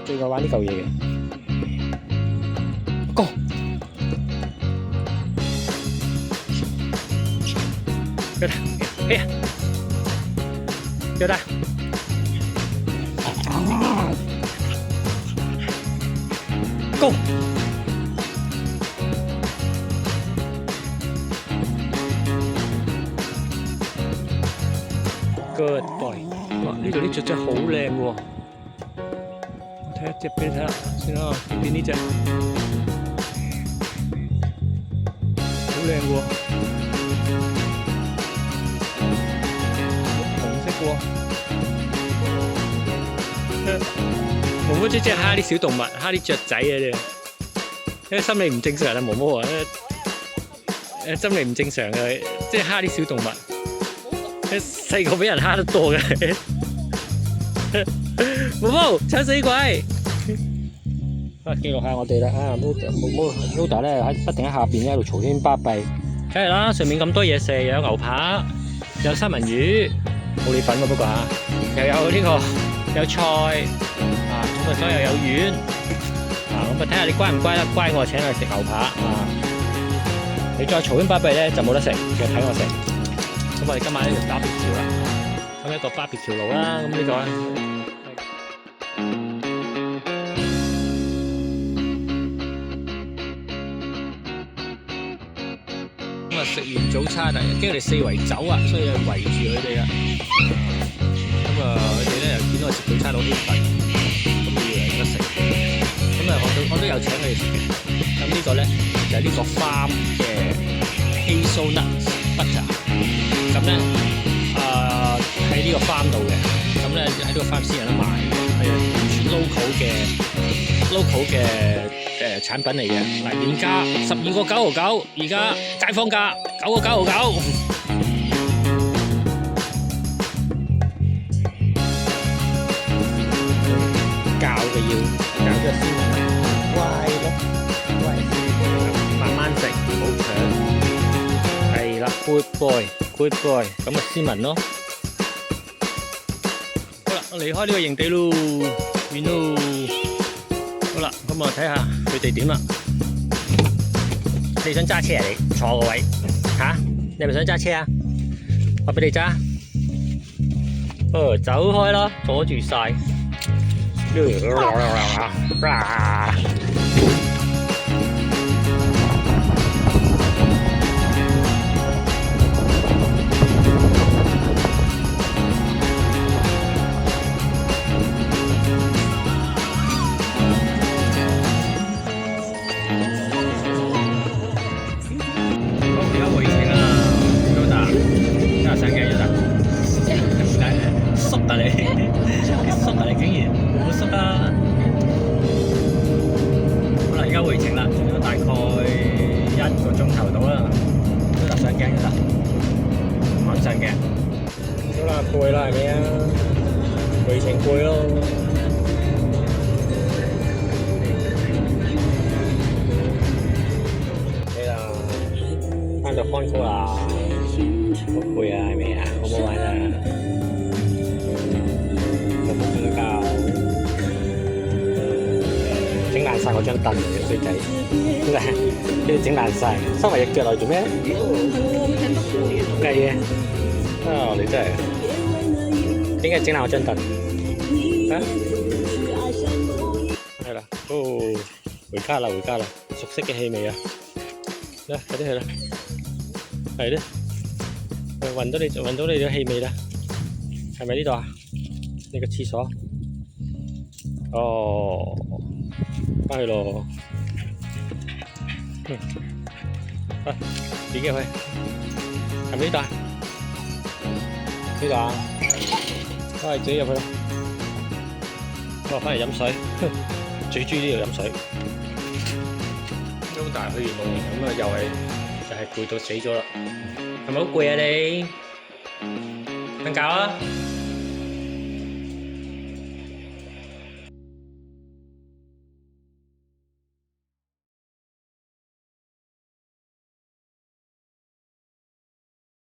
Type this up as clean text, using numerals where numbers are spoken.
最愛玩呢嚿嘢嘅。Go！叫他，哎呀，叫他。Go！ Good boy！ 哇！呢度啲雀仔好靚喎，我睇一隻俾你睇下先啦，邊呢隻好靚喎，紅色喎。毛毛姐姐蝦啲小動物，蝦啲雀仔嘅啫，因為心理唔正常啊，毛毛啊，心理唔正常嘅，即係蝦啲小動物。細個俾人蝦得多嘅，毛毛搶死鬼！記錄下我哋啦，Luda 咧喺不停喺下邊咧喺度嘈喧巴閉，梗係啦，上面咁多嘢食，又有牛扒，有三文魚，冇你份喎不過嚇，又有呢個有菜，咁所又有丸，咁睇下你乖唔乖啦，乖我請你食牛扒，你再嘈喧巴閉咧就冇得食，就睇我食。咁我哋今晚呢就 BBQ 啦，咁一個 BBQ 爐啦，咁呢個咧，咁食完早餐啊，跟住我哋四圍走啊，所以圍住佢哋啊，咁佢哋咧又見到我食早餐好興奮，咁以為有得食，咁我都有請佢哋食嘅，咁呢個咧就係呢個 farm 嘅 hazelnut butter。咁咧，喺呢個 farm 度嘅，咁咧喺呢個 farm 先有得賣嘅，係完全 local 嘅產品嚟嘅。嗱，原價12個9.99，而家街坊價9個9.99。教嘅要教咗先，乖咯，乖，慢慢食，唔好搶。係啦 ，good boy。Good boy， 咁啊斯文咯。好啦，我離開呢個營地咯，遠咯。好啦，咁我睇下佢哋點啦。你想揸車啊？你坐個位嚇？你係咪想揸車啊？我俾你揸。走開啦，阻住晒。回程啦，仲有大概1個鐘頭到啦，都搭上鏡啦，玩上鏡。好啦，攰啦係咪啊？回程攰咯。OK啦，翻到康哥啦，好攰啊係咪啊？好唔好玩啊？有冇瞓覺？整爛晒我張凳嚟嘅衰仔，跟住整爛晒，收埋隻腳嚟做咩？計嘅，你真係點解整爛我張凳？係啦，回家啦，回家啦，熟悉嘅氣味啊！嚟，快啲去啦，係咧，聞到你嘅氣味啦，係咪呢度啊？呢個廁所，哦。翻去咯，自己去，係咪呢度啊？呢度啊，翻去自己入去咯。我翻嚟飲水，最中意呢度飲水。咁但係去完露營咁啊，又係攰到死咗啦。係咪好攰啊你？瞓覺啊！